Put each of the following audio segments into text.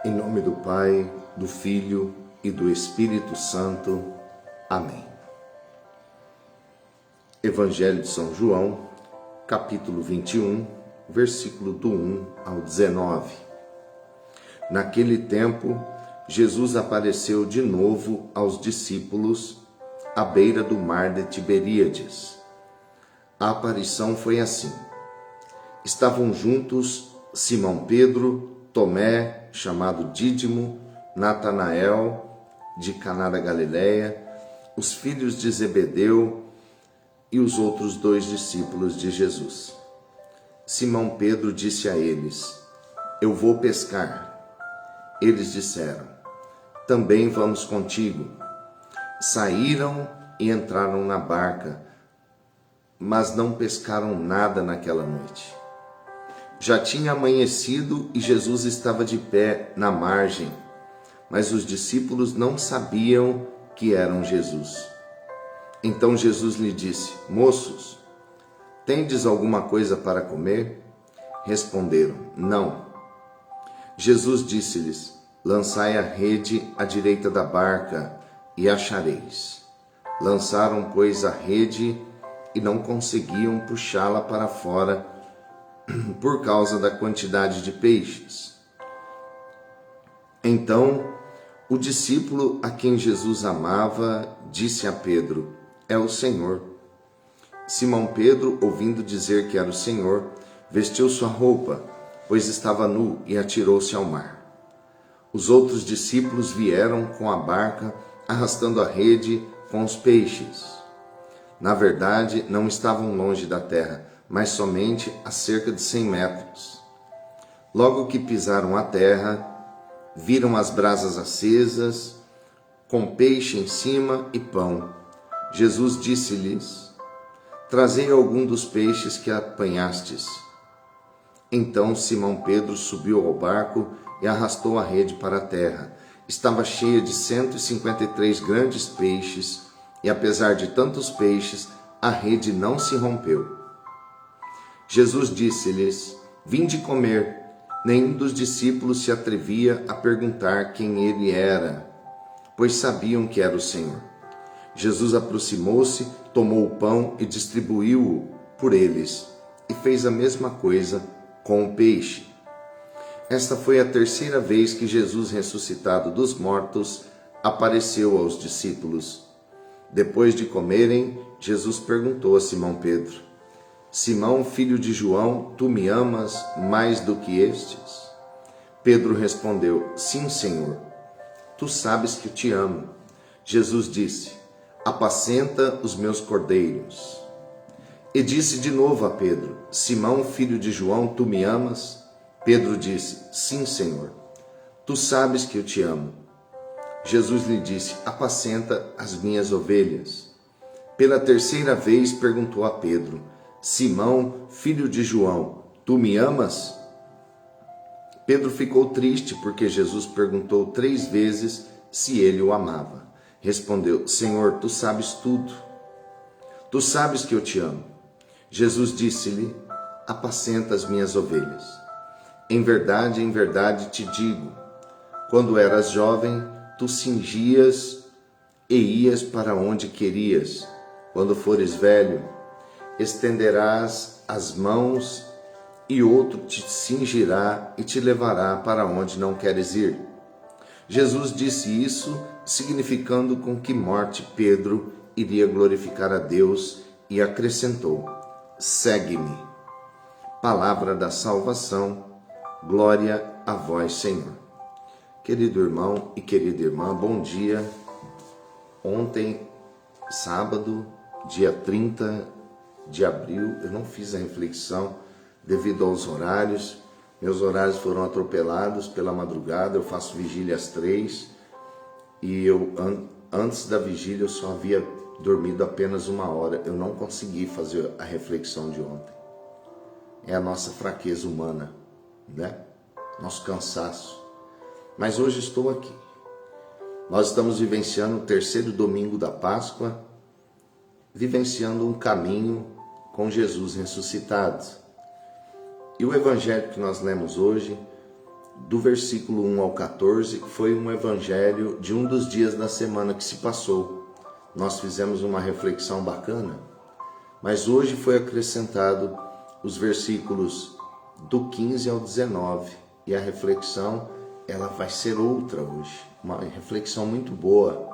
Em nome do Pai, do Filho e do Espírito Santo. Amém. Evangelho de São João, capítulo 21, versículo do 1 ao 19. Naquele tempo, Jesus apareceu de novo aos discípulos à beira do mar de Tiberíades. A aparição foi assim. Estavam juntos Simão Pedro, Tomé, chamado Dídimo, Natanael, de Caná da Galileia, os filhos de Zebedeu e os outros 2 discípulos de Jesus. Simão Pedro disse a eles: Eu vou pescar. Eles disseram: Também vamos contigo. Saíram e entraram na barca, mas não pescaram nada naquela noite. Já tinha amanhecido e Jesus estava de pé na margem, mas os discípulos não sabiam que eram Jesus. Então Jesus lhe disse: Moços, tendes alguma coisa para comer? Responderam: Não. Jesus disse-lhes: Lançai a rede à direita da barca e achareis. Lançaram, pois, a rede e não conseguiam puxá-la para fora por causa da quantidade de peixes. Então, o discípulo a quem Jesus amava disse a Pedro: É o Senhor. Simão Pedro, ouvindo dizer que era o Senhor, vestiu sua roupa, pois estava nu, e atirou-se ao mar. Os outros discípulos vieram com a barca, arrastando a rede com os peixes. Na verdade, não estavam longe da terra, mas somente a cerca de 100 metros. Logo que pisaram a terra, viram as brasas acesas, com peixe em cima e pão. Jesus disse-lhes: Trazei algum dos peixes que apanhastes. Então Simão Pedro subiu ao barco e arrastou a rede para a terra. Estava cheia de 153 grandes peixes, e apesar de tantos peixes, a rede não se rompeu. Jesus disse-lhes: Vinde comer. Nenhum dos discípulos se atrevia a perguntar quem ele era, pois sabiam que era o Senhor. Jesus aproximou-se, tomou o pão e distribuiu-o por eles, e fez a mesma coisa com o peixe. Esta foi a 3ª vez que Jesus, ressuscitado dos mortos, apareceu aos discípulos. Depois de comerem, Jesus perguntou a Simão Pedro: Simão, filho de João, tu me amas mais do que estes? Pedro respondeu: Sim, Senhor, tu sabes que te amo. Jesus disse: Apacenta os meus cordeiros. E disse de novo a Pedro: Simão, filho de João, tu me amas? Pedro disse: Sim, Senhor, tu sabes que eu te amo. Jesus lhe disse: Apacenta as minhas ovelhas. Pela 3ª vez perguntou a Pedro: Simão, filho de João, tu me amas? Pedro ficou triste porque Jesus perguntou 3 vezes se ele o amava. Respondeu: Senhor, tu sabes tudo. Tu sabes que eu te amo. Jesus disse-lhe: Apacenta as minhas ovelhas. Em verdade te digo, quando eras jovem, tu cingias e ias para onde querias. Quando fores velho, estenderás as mãos e outro te cingirá e te levará para onde não queres ir. Jesus disse isso, significando com que morte Pedro iria glorificar a Deus, e acrescentou: Segue-me. Palavra da salvação, glória a vós, Senhor. Querido irmão e querida irmã, bom dia. Ontem, sábado, dia 30 de abril, eu não fiz a reflexão devido aos horários. Meus horários foram atropelados pela madrugada. Eu faço vigília às 3 e antes da vigília eu só havia dormido apenas 1 hora. Eu não consegui fazer a reflexão de ontem. É a nossa fraqueza humana, né? Nosso cansaço. Mas hoje estou aqui. Nós estamos vivenciando o 3º domingo da Páscoa, vivenciando um caminho com Jesus ressuscitado. E o evangelho que nós lemos hoje do versículo 1 ao 14, que foi um evangelho de um dos dias da semana que se passou. Nós fizemos uma reflexão bacana, mas hoje foi acrescentado os versículos do 15 ao 19, e a reflexão ela vai ser outra hoje, uma reflexão muito boa,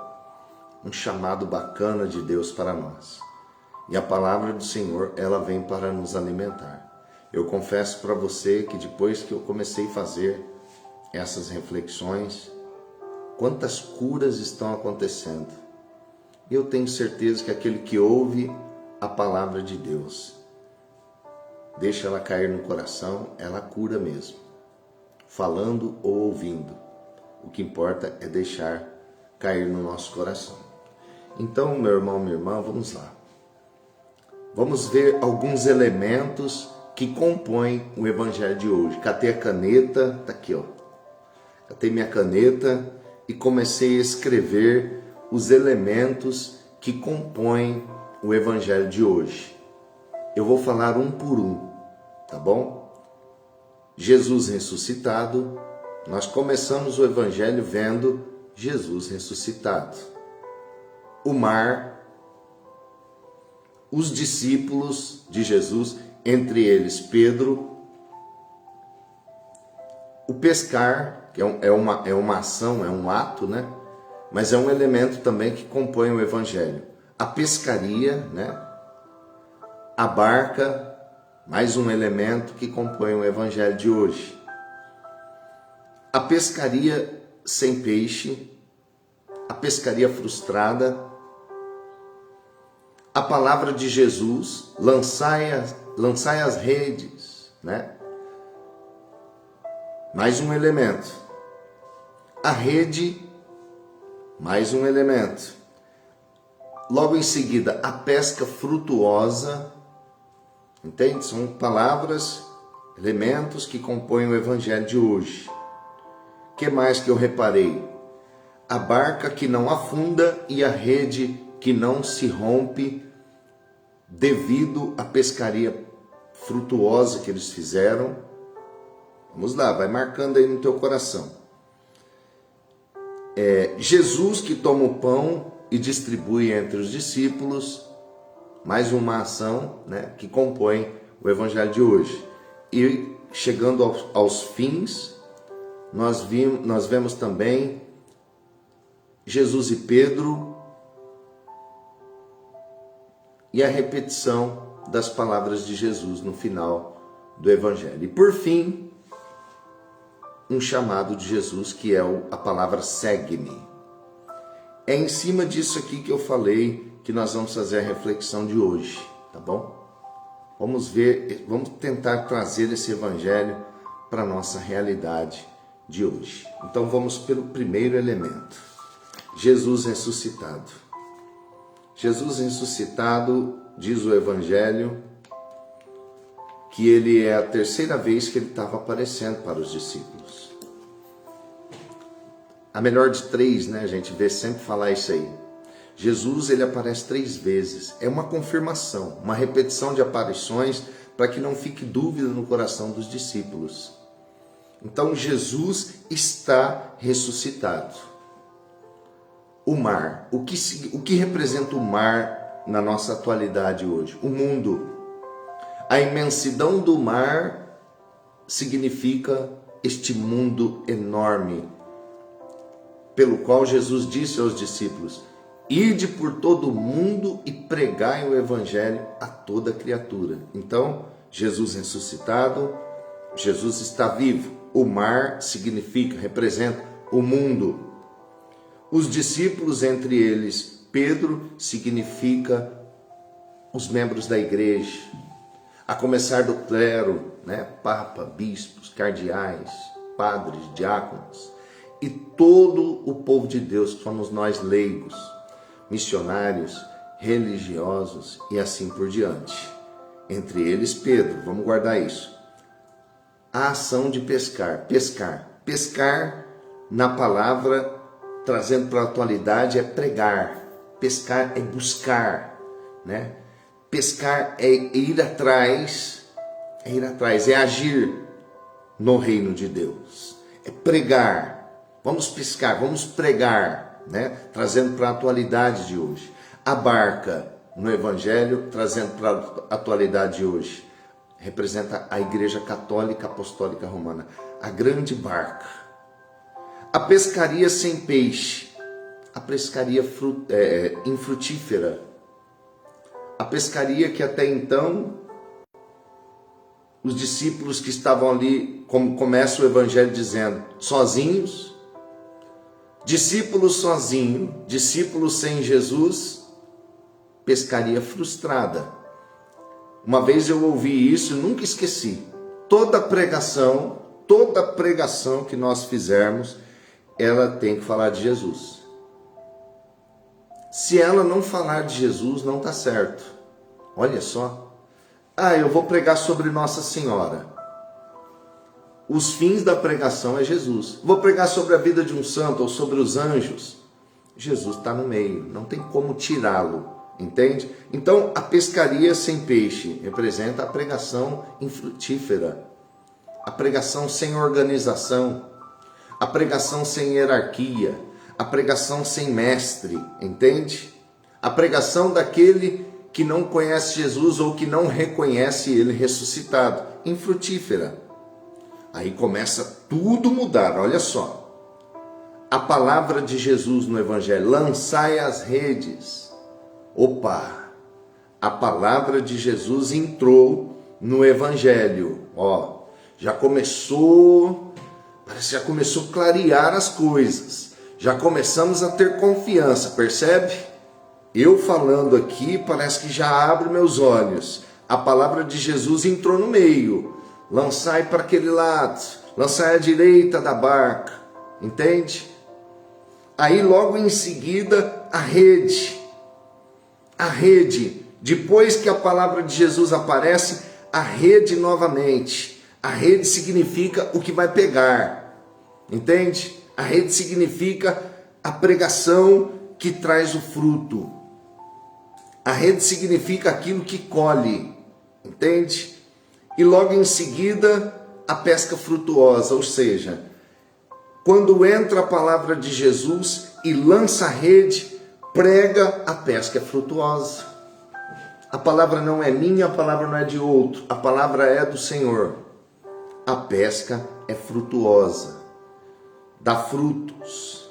um chamado bacana de Deus para nós. E a palavra do Senhor, ela vem para nos alimentar. Eu confesso para você que depois que eu comecei a fazer essas reflexões, quantas curas estão acontecendo. E eu tenho certeza que aquele que ouve a palavra de Deus, deixa ela cair no coração, ela cura mesmo. Falando ou ouvindo, o que importa é deixar cair no nosso coração. Então, meu irmão, minha irmã, vamos lá. Vamos ver alguns elementos que compõem o evangelho de hoje. Catei a caneta, tá aqui, ó. Catei minha caneta e comecei a escrever os elementos que compõem o evangelho de hoje. Eu vou falar um por um, tá bom? Jesus ressuscitado. Nós começamos o evangelho vendo Jesus ressuscitado. O mar, os discípulos de Jesus, entre eles Pedro, o pescar, que é uma ação, é um ato, né? Mas é um elemento também que compõe o evangelho. A pescaria, né? A barca, mais um elemento que compõe o evangelho de hoje. A pescaria sem peixe, a pescaria frustrada, a palavra de Jesus, lançai as redes, né? Mais um elemento. A rede, mais um elemento. Logo em seguida, a pesca frutuosa, entende? São palavras, elementos que compõem o evangelho de hoje. O que mais que eu reparei? A barca que não afunda e a rede que não se rompe devido à pescaria frutuosa que eles fizeram. Vamos lá, vai marcando aí no teu coração. Jesus que toma o pão e distribui entre os discípulos, mais uma ação, né, que compõe o evangelho de hoje. E chegando aos fins, nós vemos também Jesus e Pedro e a repetição das palavras de Jesus no final do evangelho. E por fim, um chamado de Jesus que é a palavra segue-me. É em cima disso aqui que eu falei que nós vamos fazer a reflexão de hoje, tá bom? Vamos tentar trazer esse evangelho para a nossa realidade de hoje. Então vamos pelo primeiro elemento. Jesus ressuscitado. Jesus ressuscitado, diz o evangelho, que ele é a terceira vez que ele estava aparecendo para os discípulos. A melhor de três, né? A gente vê sempre falar isso aí. Jesus, ele aparece 3 vezes. É uma confirmação, uma repetição de aparições para que não fique dúvida no coração dos discípulos. Então, Jesus está ressuscitado. O mar. O que representa o mar na nossa atualidade hoje? O mundo. A imensidão do mar significa este mundo enorme, pelo qual Jesus disse aos discípulos: ide por todo o mundo e pregai o evangelho a toda criatura. Então, Jesus ressuscitado, Jesus está vivo. O mar representa o mundo. Os discípulos, entre eles Pedro, significa os membros da igreja, a começar do clero, né? Papa, bispos, cardeais, padres, diáconos e todo o povo de Deus, que somos nós leigos, missionários, religiosos e assim por diante. Entre eles Pedro, vamos guardar isso. A ação de pescar. Pescar na palavra, trazendo para a atualidade, é pregar. Pescar é buscar, né? Pescar é ir atrás, é agir no reino de Deus. é pregar. Vamos pescar, vamos pregar, né? Trazendo para a atualidade de hoje. A barca no Evangelho, trazendo para a atualidade de hoje, representa a Igreja Católica Apostólica Romana, a grande barca. A pescaria sem peixe, a pescaria infrutífera, a pescaria que até então os discípulos que estavam ali, como começa o Evangelho dizendo, sozinhos, discípulos sozinhos, discípulos sem Jesus, pescaria frustrada. Uma vez eu ouvi isso e nunca esqueci. Toda pregação que nós fizermos, ela tem que falar de Jesus. Se ela não falar de Jesus, não está certo. Olha só. Eu vou pregar sobre Nossa Senhora. Os fins da pregação é Jesus. Vou pregar sobre a vida de um santo ou sobre os anjos. Jesus está no meio, não tem como tirá-lo, entende? Então, a pescaria sem peixe representa a pregação infrutífera, a pregação sem organização, a pregação sem hierarquia, a pregação sem mestre, entende? A pregação daquele que não conhece Jesus ou que não reconhece ele ressuscitado, infrutífera. Aí começa tudo mudar, olha só. A palavra de Jesus no Evangelho, lançai as redes. Opa! A palavra de Jesus entrou no Evangelho. Já começou, parece que já começou a clarear as coisas. Já começamos a ter confiança, percebe? Eu falando aqui, parece que já abre meus olhos. A palavra de Jesus entrou no meio. Lançai para aquele lado, lançai à direita da barca, entende? Aí logo em seguida a rede. A rede, depois que a palavra de Jesus aparece, a rede novamente. A rede significa o que vai pegar, entende? A rede significa a pregação que traz o fruto. A rede significa aquilo que colhe, entende? E logo em seguida, a pesca frutuosa, ou seja, quando entra a palavra de Jesus e lança a rede, prega, a pesca é frutuosa. A palavra não é minha, a palavra não é de outro, a palavra é do Senhor. A pesca é frutuosa, dá frutos.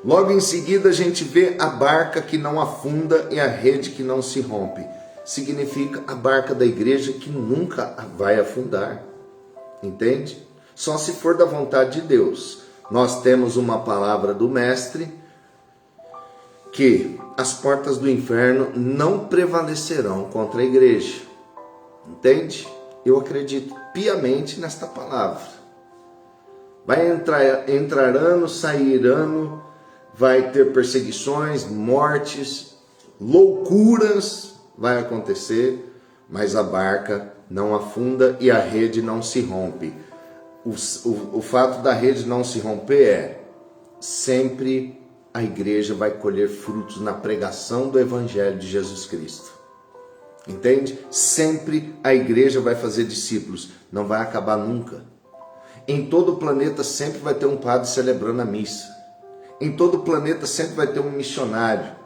Logo em seguida a gente vê a barca que não afunda e a rede que não se rompe. Significa a barca da igreja que nunca vai afundar. Entende? Só se for da vontade de Deus. Nós temos uma palavra do Mestre que as portas do inferno não prevalecerão contra a igreja. Entende? Eu acredito piamente nesta palavra. Vai entrar ano, sair ano, vai ter perseguições, mortes, loucuras vai acontecer, mas a barca não afunda e a rede não se rompe. O fato da rede não se romper é sempre a igreja vai colher frutos na pregação do Evangelho de Jesus Cristo. Entende? Sempre a igreja vai fazer discípulos, não vai acabar nunca. Em todo o planeta sempre vai ter um padre celebrando a missa. Em todo o planeta sempre vai ter um missionário.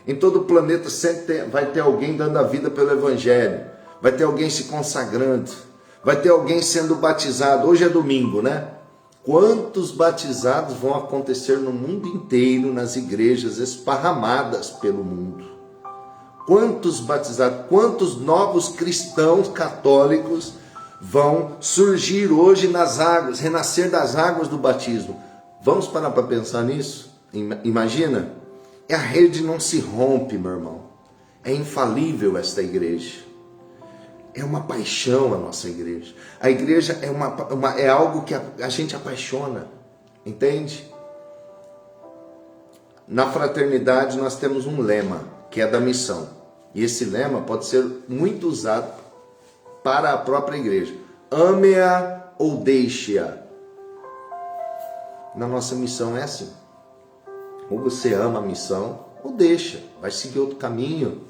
Em todo o planeta sempre vai ter alguém dando a vida pelo Evangelho. Vai ter alguém se consagrando. Vai ter alguém sendo batizado. Hoje é domingo, né? Quantos batizados vão acontecer no mundo inteiro, nas igrejas esparramadas pelo mundo? Quantos batizados, quantos novos cristãos católicos vão surgir hoje nas águas, renascer das águas do batismo? Vamos parar para pensar nisso? Imagina, a rede não se rompe, meu irmão. É infalível esta igreja. É uma paixão a nossa igreja. A igreja é algo que a gente apaixona, entende? Na fraternidade nós temos um lema, que é da missão. E esse lema pode ser muito usado para a própria igreja. Ame-a ou deixe-a. Na nossa missão é assim. Ou você ama a missão, ou deixa. Vai seguir outro caminho.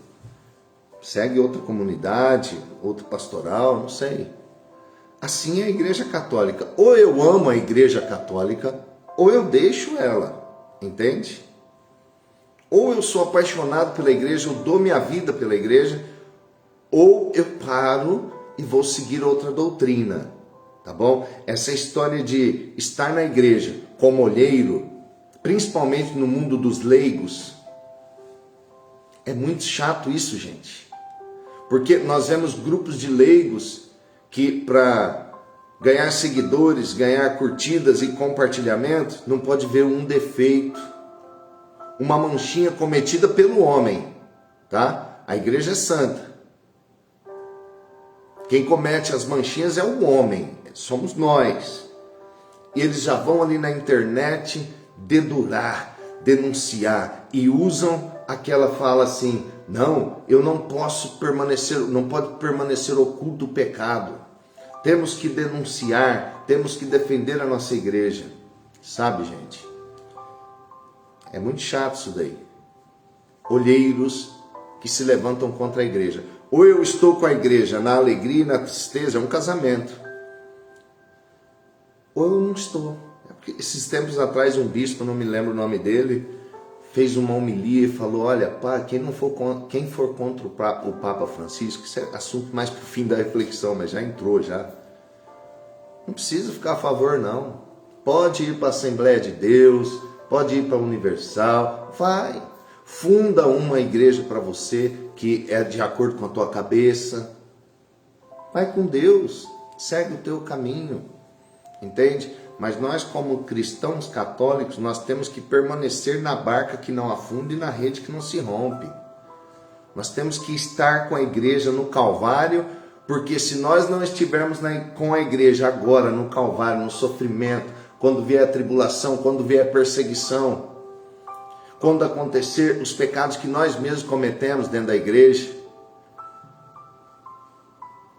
Segue outra comunidade, outro pastoral, não sei. Assim é a Igreja Católica. Ou eu amo a Igreja Católica, ou eu deixo ela, entende? Ou eu sou apaixonado pela Igreja, eu dou minha vida pela Igreja, ou eu paro e vou seguir outra doutrina, tá bom? Essa história de estar na Igreja como olheiro, principalmente no mundo dos leigos, é muito chato isso, gente. Porque nós vemos grupos de leigos que para ganhar seguidores, ganhar curtidas e compartilhamento, não pode ver um defeito, uma manchinha cometida pelo homem, tá? A igreja é santa. Quem comete as manchinhas é o homem, somos nós. E eles já vão ali na internet dedurar, denunciar e usam aquela fala assim: não, eu não posso permanecer, não pode permanecer oculto o pecado. Temos que denunciar, temos que defender a nossa igreja. Sabe, gente? É muito chato isso daí. Olheiros que se levantam contra a igreja. Ou eu estou com a igreja na alegria e na tristeza, é um casamento. Ou eu não estou. Esses tempos atrás um bispo, não me lembro o nome dele, fez uma homilia e falou: olha, pá, quem for contra o Papa Francisco, isso é assunto mais para o fim da reflexão, mas já entrou já. Não precisa ficar a favor, não. Pode ir para a Assembleia de Deus, pode ir para a Universal, vai. Funda uma igreja para você que é de acordo com a tua cabeça. Vai com Deus, segue o teu caminho, entende? Mas nós, como cristãos católicos, nós temos que permanecer na barca que não afunda e na rede que não se rompe. Nós temos que estar com a igreja no Calvário, porque se nós não estivermos com a igreja agora no Calvário, no sofrimento, quando vier a tribulação, quando vier a perseguição, quando acontecer os pecados que nós mesmos cometemos dentro da igreja,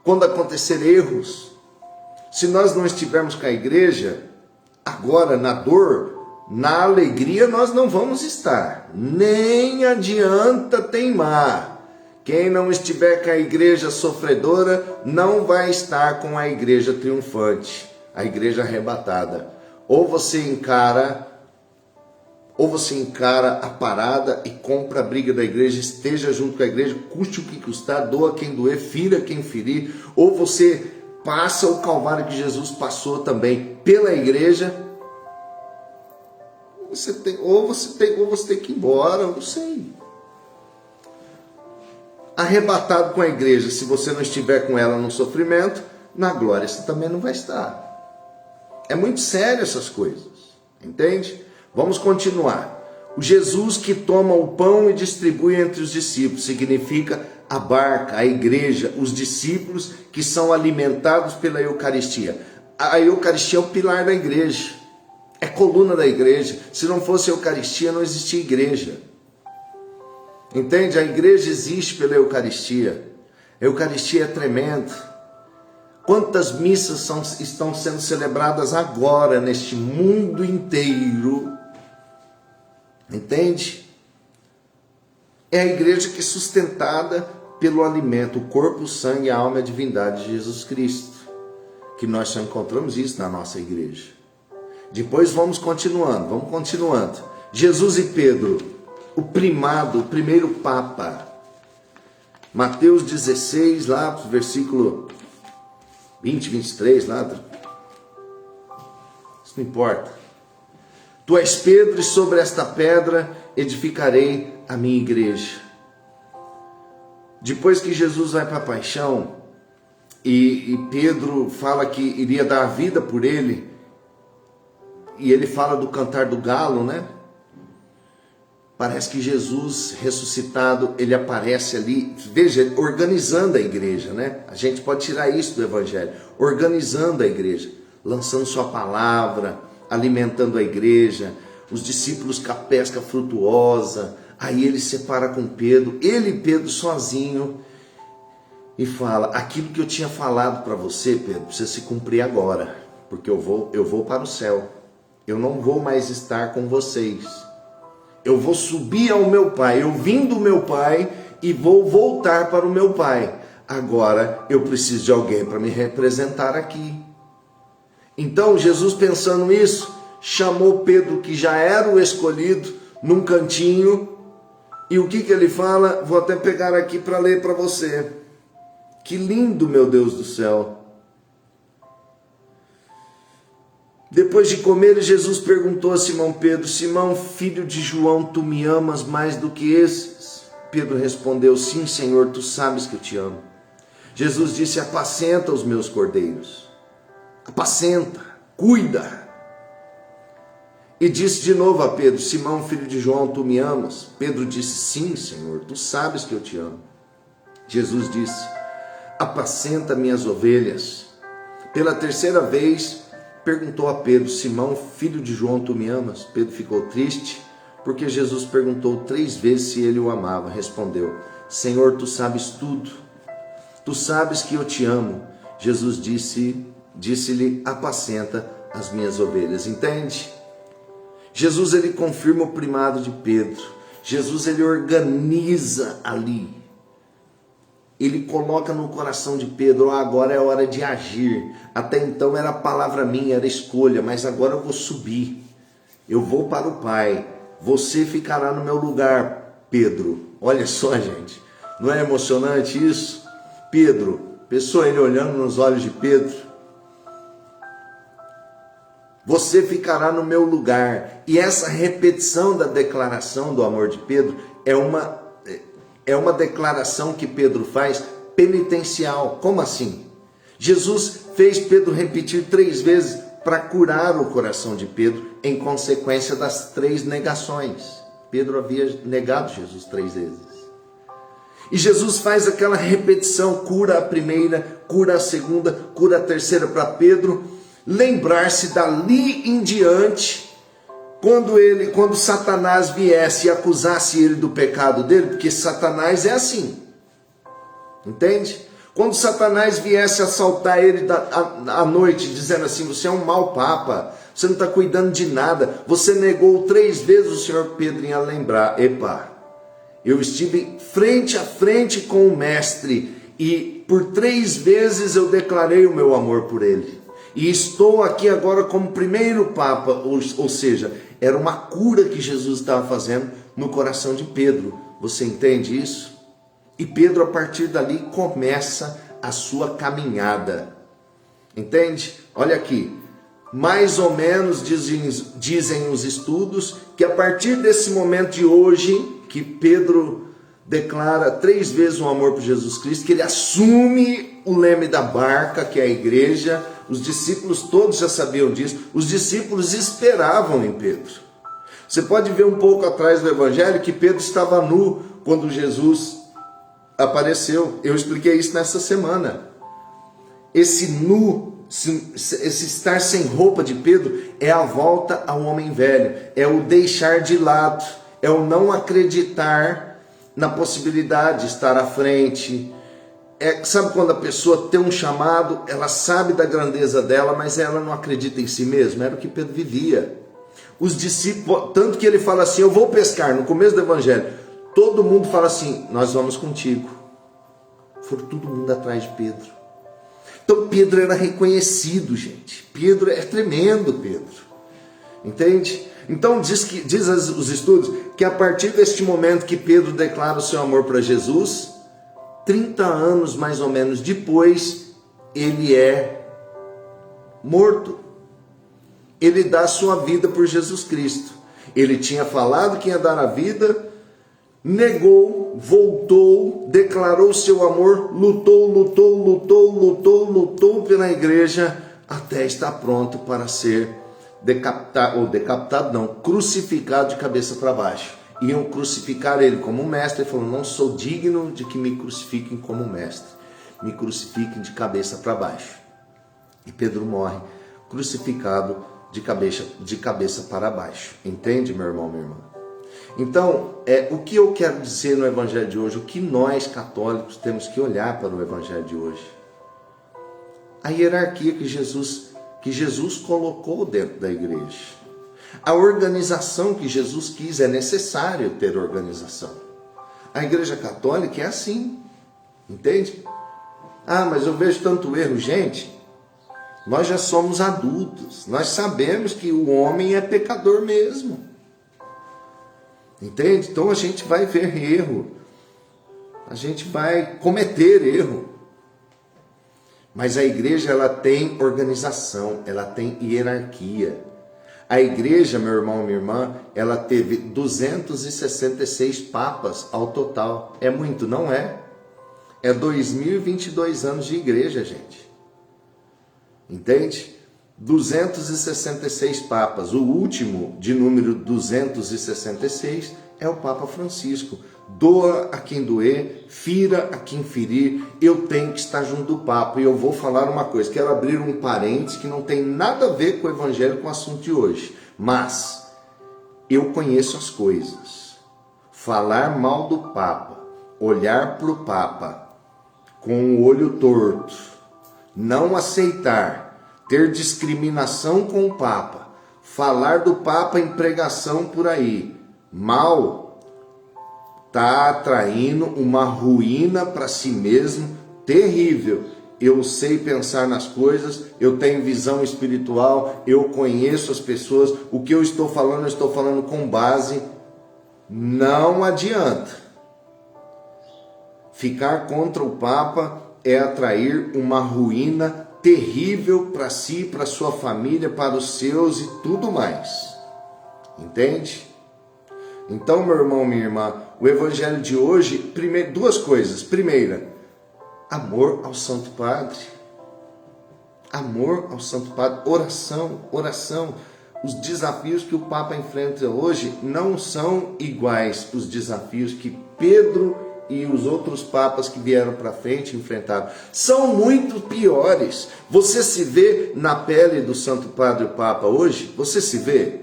quando acontecer erros, se nós não estivermos com a igreja, agora na dor, na alegria nós não vamos estar. Nem adianta teimar. Quem não estiver com a igreja sofredora, não vai estar com a igreja triunfante, a igreja arrebatada. Ou você encara a parada e compra a briga da igreja, esteja junto com a igreja, custe o que custar, doa quem doer, fira quem ferir, ou você passa o calvário que Jesus passou também pela igreja, ou você tem que ir embora, eu não sei. Arrebatado com a igreja, se você não estiver com ela no sofrimento, na glória você também não vai estar. É muito sério essas coisas, entende? Vamos continuar. O Jesus que toma o pão e distribui entre os discípulos significa a barca, a igreja, os discípulos que são alimentados pela Eucaristia. A Eucaristia é o pilar da igreja, é coluna da igreja. Se não fosse a Eucaristia, não existia igreja. Entende? A igreja existe pela Eucaristia. A Eucaristia é tremenda. Quantas missas estão sendo celebradas agora neste mundo inteiro? Entende? É a igreja que é sustentada pelo alimento, o corpo, o sangue, a alma e a divindade de Jesus Cristo. Que nós só encontramos isso na nossa igreja. Depois vamos continuando. Jesus e Pedro, o primado, o primeiro Papa. Mateus 16, lá, versículo 20, 23, lá. Isso não importa. Tu és Pedro e sobre esta pedra edificarei a minha igreja. Depois que Jesus vai para a paixão e Pedro fala que iria dar a vida por ele, e ele fala do cantar do galo, né? Parece que Jesus ressuscitado, ele aparece ali, veja, organizando a igreja, né? A gente pode tirar isso do evangelho, organizando a igreja, lançando sua palavra, alimentando a igreja, os discípulos com a pesca frutuosa. Aí ele separa com Pedro, ele e Pedro sozinho, e fala: aquilo que eu tinha falado para você, Pedro, precisa se cumprir agora, porque eu vou para o céu, eu não vou mais estar com vocês, eu vou subir ao meu Pai, eu vim do meu Pai e vou voltar para o meu Pai. agora eu preciso de alguém para me representar aqui. Então Jesus, pensando nisso, chamou Pedro, que já era o escolhido, num cantinho, e o que ele fala? Vou até pegar aqui para ler para você. Que lindo, meu Deus do céu. Depois de comer, Jesus perguntou a Simão Pedro: Simão, filho de João, tu me amas mais do que esses? Pedro respondeu: sim, Senhor, tu sabes que eu te amo. Jesus disse: apacenta os meus cordeiros. Apacenta, cuida. E disse de novo a Pedro: Simão, filho de João, tu me amas? Pedro disse: sim, Senhor, tu sabes que eu te amo. Jesus disse: apacenta minhas ovelhas. Pela terceira vez perguntou a Pedro: Simão, filho de João, tu me amas? Pedro ficou triste, porque Jesus perguntou 3 vezes se ele o amava. Respondeu: Senhor, tu sabes tudo. Tu sabes que eu te amo. Jesus disse-lhe: apacenta as minhas ovelhas. Entende? Jesus, ele confirma o primado de Pedro. Jesus, ele organiza ali. Ele coloca no coração de Pedro: agora é hora de agir. Até então era palavra minha, era escolha, mas agora eu vou subir. Eu vou para o Pai. Você ficará no meu lugar, Pedro. Olha só, gente. Não é emocionante isso? Pedro, pensou ele olhando nos olhos de Pedro? Você ficará no meu lugar. E essa repetição da declaração do amor de Pedro é uma declaração que Pedro faz penitencial. Como assim? Jesus fez Pedro repetir 3 vezes para curar o coração de Pedro em consequência das 3 negações. Pedro havia negado Jesus 3 vezes. E Jesus faz aquela repetição, cura a primeira, cura a segunda, cura a terceira, para Pedro lembrar-se dali em diante, quando Satanás viesse e acusasse ele do pecado dele, porque Satanás é assim, entende? Quando Satanás viesse assaltar ele à noite, dizendo assim: você é um mau papa, você não está cuidando de nada, você negou 3 vezes, o Senhor Pedro ia lembrar: epa, eu estive frente a frente com o mestre, e por 3 vezes eu declarei o meu amor por ele. E estou aqui agora como primeiro papa, ou seja, era uma cura que Jesus estava fazendo no coração de Pedro. Você entende isso? E Pedro, a partir dali, começa a sua caminhada. Entende? Olha aqui. Mais ou menos dizem os estudos que a partir desse momento de hoje, que Pedro declara 3 vezes o amor por Jesus Cristo, que ele assume o leme da barca, que é a igreja. Os discípulos todos já sabiam disso. Os discípulos esperavam em Pedro. Você pode ver um pouco atrás do evangelho que Pedro estava nu quando Jesus apareceu. Eu expliquei isso nessa semana. Esse nu, esse estar sem roupa de Pedro é a volta ao homem velho, é o deixar de lado, é o não acreditar na possibilidade de estar à frente. Sabe quando a pessoa tem um chamado, ela sabe da grandeza dela, mas ela não acredita em si mesma? Era o que Pedro vivia. Os discípulos, tanto que ele fala assim: eu vou pescar, no começo do evangelho, todo mundo fala assim: nós vamos contigo. Foram todo mundo atrás de Pedro. Então Pedro era reconhecido, gente. Pedro é tremendo, Pedro. Entende? Então diz os estudos que a partir deste momento que Pedro declara o seu amor para Jesus, 30 anos mais ou menos depois, ele é morto. Ele dá a sua vida por Jesus Cristo. Ele tinha falado que ia dar a vida, negou, voltou, declarou seu amor, lutou pela igreja, até estar pronto para ser crucificado de cabeça para baixo. Iam crucificar ele como mestre. Ele falou: não sou digno de que me crucifiquem como mestre, me crucifiquem de cabeça para baixo. E Pedro morre crucificado de cabeça para baixo. Entende, meu irmão, minha irmã? Então, o que eu quero dizer no evangelho de hoje, o que nós católicos temos que olhar para o evangelho de hoje? A hierarquia que Jesus colocou dentro da igreja. A organização que Jesus quis. É necessário ter organização. A igreja católica é assim, entende? Ah, mas eu vejo tanto erro. Gente, nós já somos adultos. Nós sabemos que o homem é pecador mesmo. Entende? Então a gente vai ver erro. A gente vai cometer erro. Mas a igreja, ela tem organização, ela tem hierarquia. A igreja, meu irmão, minha irmã, ela teve 266 papas ao total. É muito, não é? É 2022 anos de igreja, gente. Entende? 266 papas. O último, de número 266, é o Papa Francisco. Doa a quem doer, fira a quem ferir, eu tenho que estar junto do Papa. E eu vou falar uma coisa, quero abrir um parênteses que não tem nada a ver com o evangelho, com o assunto de hoje. Mas eu conheço as coisas. Falar mal do Papa, olhar para o Papa com o olho torto, não aceitar, ter discriminação com o Papa, falar do Papa em pregação por aí, mal, está atraindo uma ruína para si mesmo terrível. Eu sei pensar nas coisas, eu tenho visão espiritual, eu conheço as pessoas, o que eu estou falando com base. Não adianta. Ficar contra o Papa é atrair uma ruína terrível para si, para sua família, para os seus e tudo mais. Entende? Então, meu irmão, minha irmã, o evangelho de hoje, duas coisas. Primeira, amor ao Santo Padre. Amor ao Santo Padre. Oração. Os desafios que o Papa enfrenta hoje não são iguais os desafios que Pedro e os outros papas que vieram para frente enfrentaram. São muito piores. Você se vê na pele do Santo Padre e Papa hoje? Você se vê?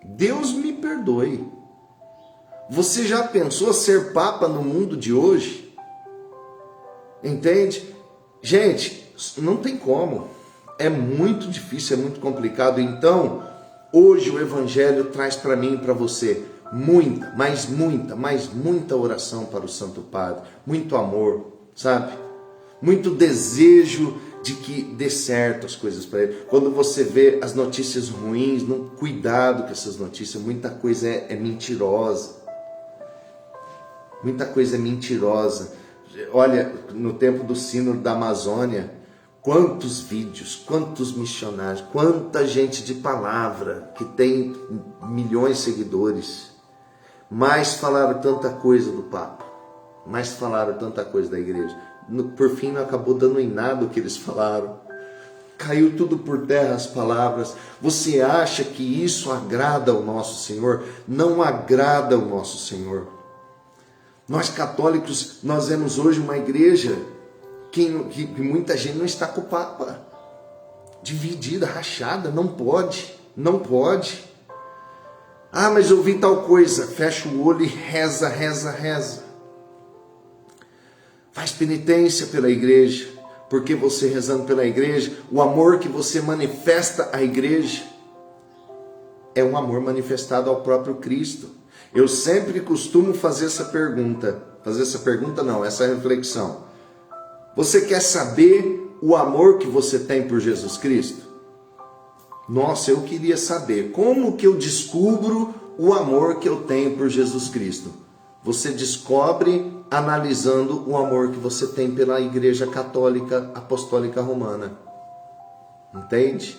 Deus me perdoe. Você já pensou ser Papa no mundo de hoje? Entende? Gente, não tem como. É muito difícil, é muito complicado. Então, hoje o Evangelho traz para mim e para você muita oração para o Santo Padre. Muito amor, sabe? Muito desejo de que dê certo as coisas para ele. Quando você vê as notícias ruins, cuidado com essas notícias. Muita coisa é mentirosa. Muita coisa é mentirosa. Olha, no tempo do Sínodo da Amazônia, quantos vídeos, quantos missionários, quanta gente de palavra que tem milhões de seguidores, mas falaram tanta coisa do Papa, mas falaram tanta coisa da igreja. Por fim, não acabou dando em nada o que eles falaram. Caiu tudo por terra as palavras. Você acha que isso agrada ao nosso Senhor? Não agrada ao nosso Senhor. Nós católicos, nós vemos hoje uma igreja que muita gente não está com o Papa. Dividida, rachada, não pode. Ah, mas eu vi tal coisa. Fecha o olho e reza. Faz penitência pela igreja, porque você rezando pela igreja, o amor que você manifesta à igreja é um amor manifestado ao próprio Cristo. Eu sempre costumo fazer essa reflexão. Você quer saber o amor que você tem por Jesus Cristo? Nossa, eu queria saber como que eu descubro o amor que eu tenho por Jesus Cristo. Você descobre analisando o amor que você tem pela Igreja Católica Apostólica Romana. Entende?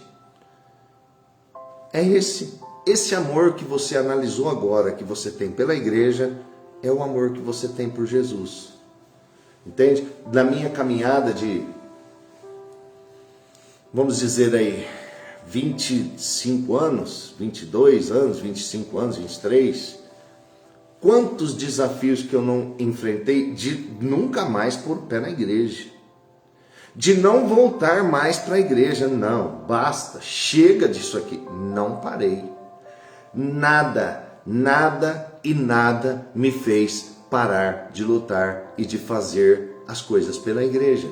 É esse amor que você analisou agora, que você tem pela igreja, é o amor que você tem por Jesus. Entende? Na minha caminhada de, vamos dizer aí, 25 anos, 22 anos, 25 anos, 23, quantos desafios que eu não enfrentei de nunca mais pôr o pé na igreja, de não voltar mais para a igreja. Não, basta, chega disso aqui. Não parei. Nada me fez parar de lutar e de fazer as coisas pela igreja.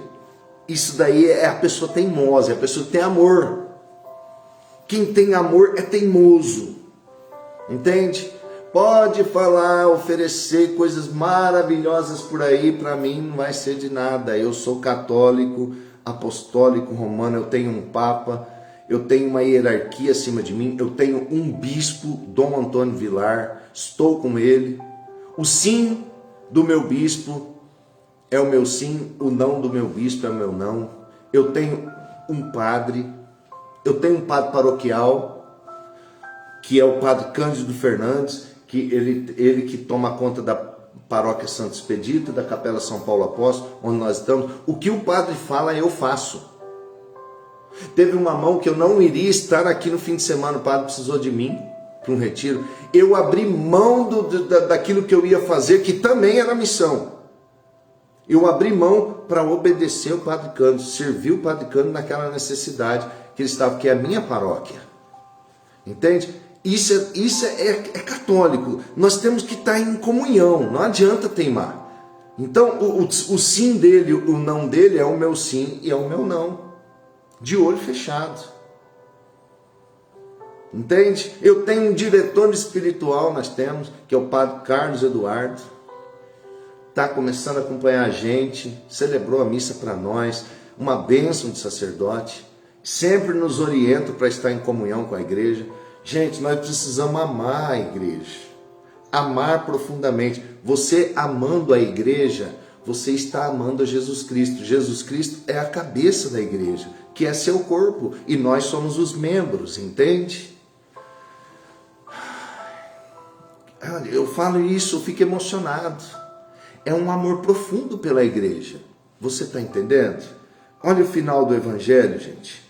Isso daí é a pessoa teimosa, é a pessoa que tem amor. Quem tem amor é teimoso. Entende? Pode falar, oferecer coisas maravilhosas por aí, para mim não vai ser de nada. Eu sou católico, apostólico, romano, eu tenho um papa, eu tenho uma hierarquia acima de mim, eu tenho um bispo, Dom Antônio Vilar, estou com ele. O sim do meu bispo é o meu sim, o não do meu bispo é o meu não. Eu tenho um padre paroquial, que é o padre Cândido Fernandes, que ele que toma conta da paróquia Santo Expedito, da Capela São Paulo Apóstolo, onde nós estamos. O que o padre fala, eu faço. Teve uma mão que eu não iria estar aqui no fim de semana, o padre precisou de mim para um retiro. Eu abri mão daquilo que eu ia fazer, que também era missão. Eu abri mão para obedecer o padre Cândido, servir o padre Cândido naquela necessidade que ele estava, que é a minha paróquia. Entende? Isso é católico. Nós temos que estar em comunhão, não adianta teimar. Então, o sim dele, o não dele é o meu sim e é o meu não. De olho fechado. Entende? Eu tenho um diretor espiritual, nós temos, que é o padre Carlos Eduardo. Está começando a acompanhar a gente, celebrou a missa para nós, uma bênção de sacerdote. Sempre nos orienta para estar em comunhão com a igreja. Gente, nós precisamos amar a igreja, amar profundamente. Você amando a igreja, você está amando a Jesus Cristo. Jesus Cristo é a cabeça da igreja, que é seu corpo, e nós somos os membros, entende? Eu falo isso, eu fico emocionado. É um amor profundo pela igreja. Você está entendendo? Olha o final do Evangelho, gente.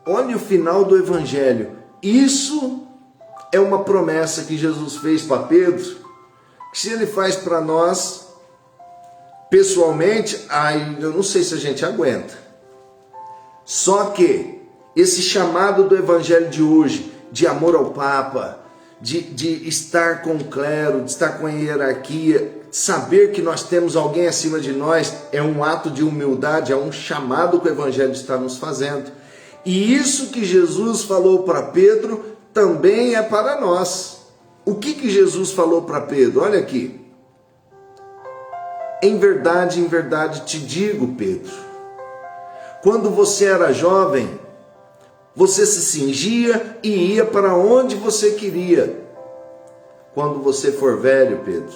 Olha o final do Evangelho. Isso é uma promessa que Jesus fez para Pedro, que se ele faz para nós, pessoalmente, eu não sei se a gente aguenta. Só que esse chamado do Evangelho de hoje, de amor ao Papa, de estar com o clero, de estar com a hierarquia, saber que nós temos alguém acima de nós, é um ato de humildade, é um chamado que o Evangelho está nos fazendo. E isso que Jesus falou para Pedro também é para nós. O que Jesus falou para Pedro? Olha aqui. Em verdade te digo, Pedro, quando você era jovem, você se cingia e ia para onde você queria. Quando você for velho, Pedro,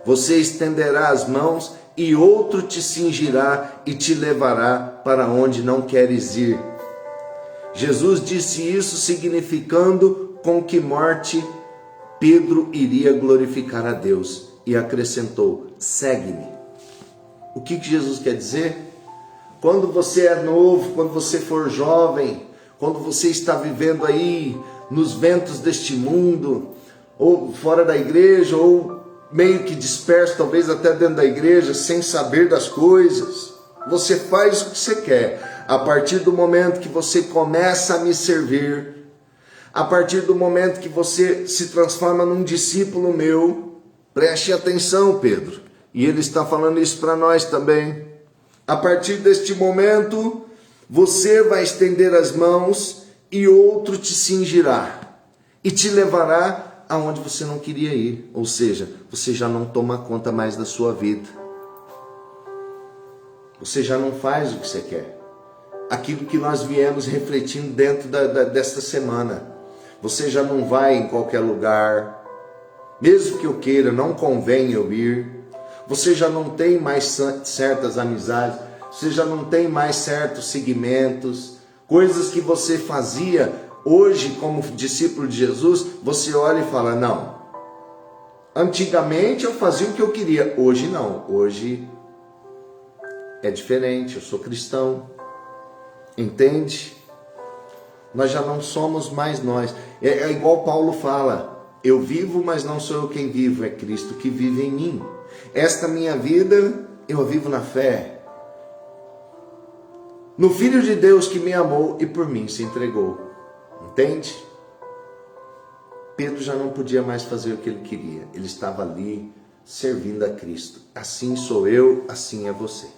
você estenderá as mãos e outro te cingirá e te levará para onde não queres ir. Jesus disse isso significando com que morte Pedro iria glorificar a Deus, e acrescentou: segue-me. O que Jesus quer dizer? Quando você é novo, quando você for jovem, quando você está vivendo aí nos ventos deste mundo, ou fora da igreja, ou meio que disperso, talvez até dentro da igreja, sem saber das coisas, você faz o que você quer. A partir do momento que você começa a me servir, a partir do momento que você se transforma num discípulo meu, preste atenção, Pedro, e ele está falando isso para nós também. A partir deste momento, você vai estender as mãos e outro te cingirá e te levará aonde você não queria ir. Ou seja, você já não toma conta mais da sua vida. Você já não faz o que você quer. Aquilo que nós viemos refletindo dentro desta semana. Você já não vai em qualquer lugar. Mesmo que eu queira, não convém eu ir. Você já não tem mais certas amizades. Você já não tem mais certos segmentos. Coisas que você fazia hoje como discípulo de Jesus, você olha e fala: não. Antigamente eu fazia o que eu queria. Hoje não. Hoje é diferente. Eu sou cristão. Entende? Nós já não somos mais nós. É igual Paulo fala: eu vivo, mas não sou eu quem vivo, é Cristo que vive em mim. Esta minha vida eu vivo na fé, no Filho de Deus que me amou e por mim se entregou. Entende? Pedro já não podia mais fazer o que ele queria. Ele estava ali servindo a Cristo. Assim sou eu, assim é você.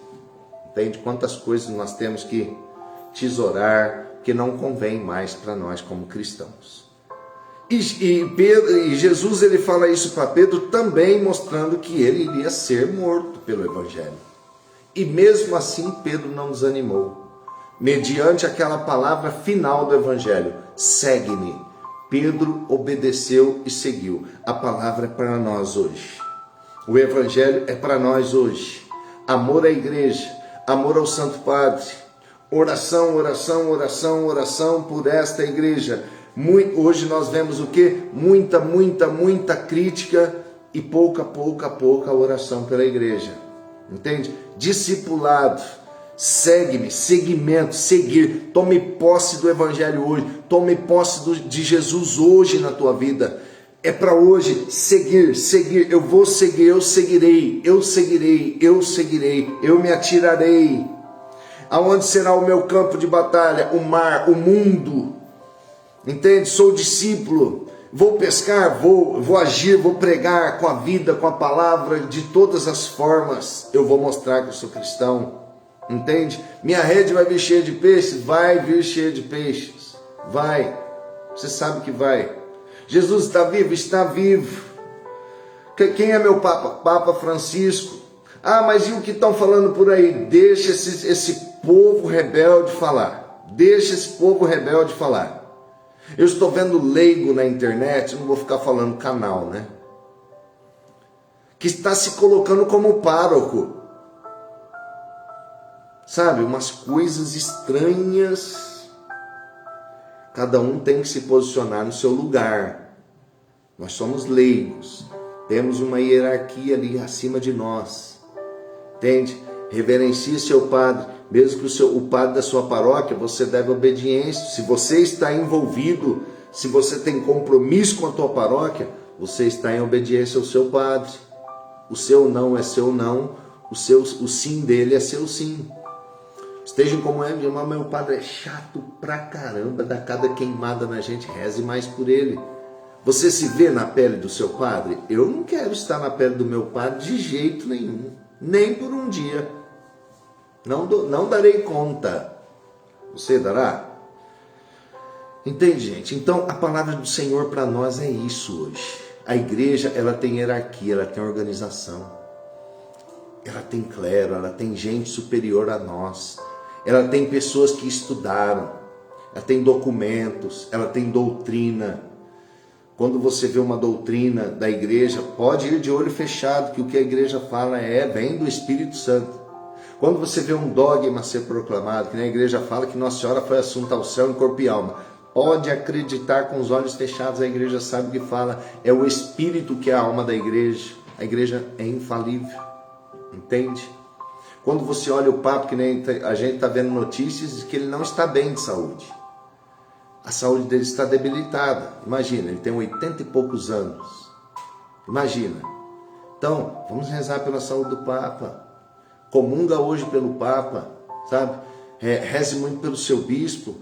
Entende? Quantas coisas nós temos que tesourar que não convém mais para nós como cristãos. E Jesus ele fala isso para Pedro também mostrando que ele iria ser morto pelo Evangelho. E mesmo assim Pedro não desanimou. Mediante aquela palavra final do Evangelho, segue-me. Pedro obedeceu e seguiu. A palavra é para nós hoje. O Evangelho é para nós hoje. Amor à igreja, amor ao Santo Padre, oração, oração, oração, oração por esta igreja. Hoje nós vemos o quê? Muita crítica e pouca oração pela igreja. Entende? Discipulado, segue-me, seguimento, seguir. Tome posse do Evangelho hoje, tome posse de Jesus hoje na tua vida. É para hoje, seguir, eu vou seguir, eu seguirei, eu me atirarei. Aonde será o meu campo de batalha? O mar, o mundo. Entende? Sou discípulo, vou pescar, vou agir, vou pregar com a vida, com a palavra, de todas as formas. Eu vou mostrar que eu sou cristão, entende? Minha rede vai vir cheia de peixes? Vai vir cheia de peixes, vai, você sabe que vai. Jesus está vivo? Está vivo. Quem é meu Papa? Papa Francisco. Ah, mas e o que estão falando por aí? Deixa esse povo rebelde falar, deixa esse povo rebelde falar. Eu estou vendo leigo na internet, não vou ficar falando canal, né? Que está se colocando como pároco. Sabe, umas coisas estranhas. Cada um tem que se posicionar no seu lugar. Nós somos leigos. Temos uma hierarquia ali acima de nós. Entende? Reverencie seu padre. Mesmo que o padre da sua paróquia, você deve obediência. Se você está envolvido, se você tem compromisso com a tua paróquia, você está em obediência ao seu padre. O seu não é seu não, o sim dele é seu sim. Estejam como ele, mas meu padre é chato pra caramba, dá cada queimada na gente, reze mais por ele. Você se vê na pele do seu padre? Eu não quero estar na pele do meu padre de jeito nenhum, nem por um dia. Não darei conta. Você dará? Entende, gente? Então, a palavra do Senhor para nós é isso hoje. A igreja, ela tem hierarquia, ela tem organização. Ela tem clero, ela tem gente superior a nós. Ela tem pessoas que estudaram. Ela tem documentos, ela tem doutrina. Quando você vê uma doutrina da igreja, pode ir de olho fechado, que o que a igreja fala vem do Espírito Santo. Quando você vê um dogma ser proclamado, que na igreja fala que Nossa Senhora foi assunta ao céu em corpo e alma, pode acreditar com os olhos fechados, a igreja sabe o que fala, é o Espírito que é a alma da igreja. A igreja é infalível, entende? Quando você olha o Papa, que nem a gente está vendo notícias de que ele não está bem de saúde. A saúde dele está debilitada. Imagina, ele tem 80 e poucos anos. Imagina. Então, vamos rezar pela saúde do Papa. Comunga hoje pelo Papa, sabe? Reze muito pelo seu bispo.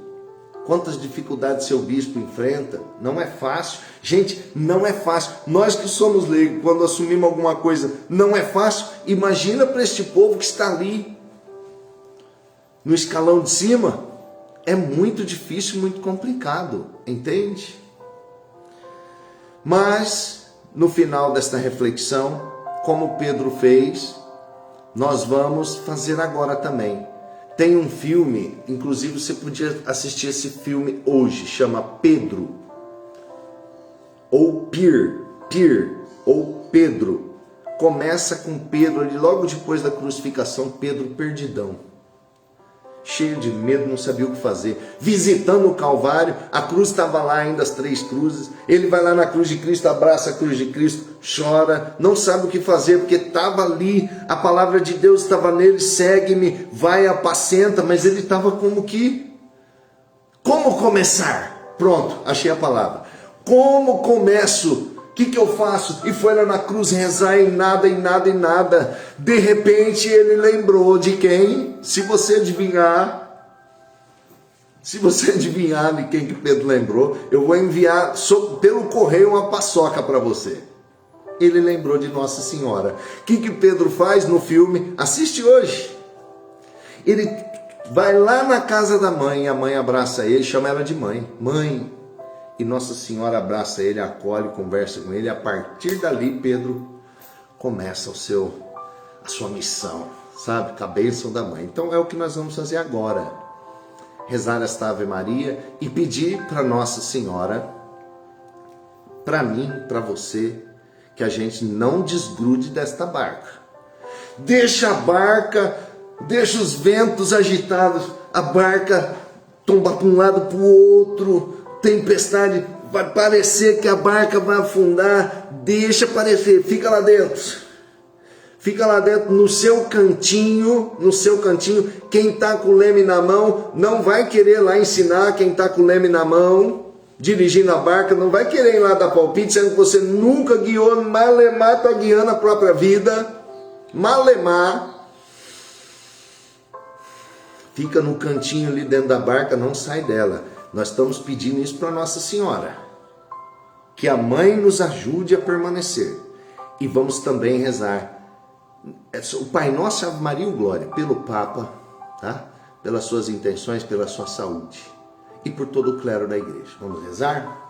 Quantas dificuldades seu bispo enfrenta? Não é fácil. Gente, não é fácil. Nós que somos leigos, quando assumimos alguma coisa, não é fácil. Imagina para este povo que está ali, no escalão de cima. É muito difícil, muito complicado, entende? Mas, no final desta reflexão, como Pedro fez, nós vamos fazer agora também. Tem um filme, inclusive você podia assistir esse filme hoje, chama Pedro, ou ou Pedro. Começa com Pedro, ali logo depois da crucificação, Pedro perdidão. Cheio de medo, não sabia o que fazer. Visitando o Calvário, a cruz estava lá ainda, as 3 cruzes. Ele vai lá na cruz de Cristo, abraça a cruz de Cristo, chora, não sabe o que fazer, porque estava ali, a palavra de Deus estava nele, segue-me, vai, apacenta, mas ele estava como começar? Pronto, achei a palavra. Como começo? O que eu faço? E foi lá na cruz rezar e nada. De repente ele lembrou de quem? Se você adivinhar de quem que Pedro lembrou, eu vou enviar pelo correio uma paçoca para você. Ele lembrou de Nossa Senhora. O que Pedro faz no filme? Assiste hoje. Ele vai lá na casa da mãe, a mãe abraça ele, chama ela de mãe. Mãe, e Nossa Senhora abraça ele, acolhe, conversa com ele. A partir dali, Pedro começa a sua missão, sabe? Com a bênção da mãe. Então é o que nós vamos fazer agora. Rezar esta Ave Maria e pedir para Nossa Senhora, para mim, para você, que a gente não desgrude desta barca. Deixa a barca, deixa os ventos agitados, a barca tomba para um lado para o outro, tempestade, vai parecer que a barca vai afundar, deixa parecer, fica lá dentro. Fica lá dentro, no seu cantinho, quem está com o leme na mão, não vai querer lá ensinar quem está com o leme na mão, dirigindo a barca, não vai querer ir lá dar palpite, sendo que você nunca guiou, malemar está guiando a própria vida, malemar. Fica no cantinho ali dentro da barca, não sai dela. Nós estamos pedindo isso para Nossa Senhora, que a mãe nos ajude a permanecer. E vamos também rezar o Pai Nosso, Ave Maria e o Glória, pelo Papa, tá? Pelas suas intenções, pela sua saúde e por todo o clero da igreja. Vamos rezar?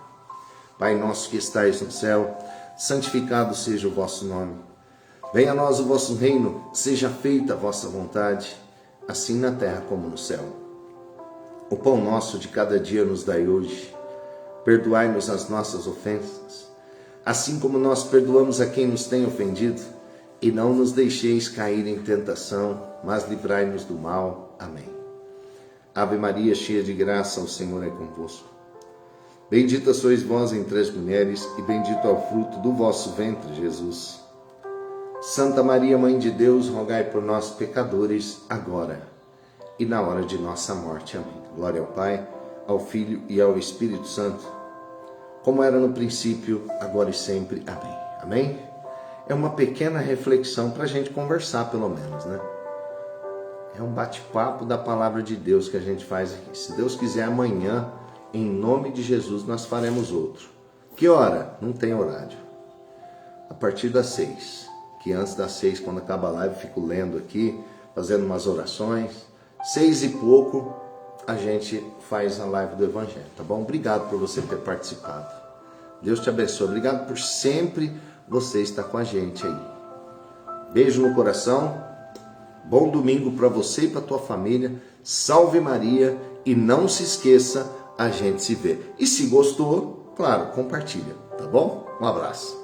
Pai nosso que estais no céu, santificado seja o vosso nome. Venha a nós o vosso reino, seja feita a vossa vontade, assim na terra como no céu. O pão nosso de cada dia nos dai hoje. Perdoai-nos as nossas ofensas, assim como nós perdoamos a quem nos tem ofendido. E não nos deixeis cair em tentação, mas livrai-nos do mal. Amém. Ave Maria, cheia de graça, o Senhor é convosco. Bendita sois vós entre as mulheres, e bendito é o fruto do vosso ventre, Jesus. Santa Maria, Mãe de Deus, rogai por nós, pecadores, agora e na hora de nossa morte. Amém. Glória ao Pai, ao Filho e ao Espírito Santo, como era no princípio, agora e sempre. Amém. Amém? É uma pequena reflexão para a gente conversar, pelo menos, né? É um bate-papo da palavra de Deus que a gente faz aqui. Se Deus quiser, amanhã, em nome de Jesus, nós faremos outro. Que hora? Não tem horário. A partir das 6. Que antes das 6, quando acaba a live, eu fico lendo aqui, fazendo umas orações. 6 e pouco, a gente faz a live do Evangelho, tá bom? Obrigado por você ter participado. Deus te abençoe. Obrigado por sempre você estar com a gente aí. Beijo no coração. Bom domingo para você e para tua família. Salve Maria. E não se esqueça, a gente se vê. E se gostou, claro, compartilha, tá bom? Um abraço.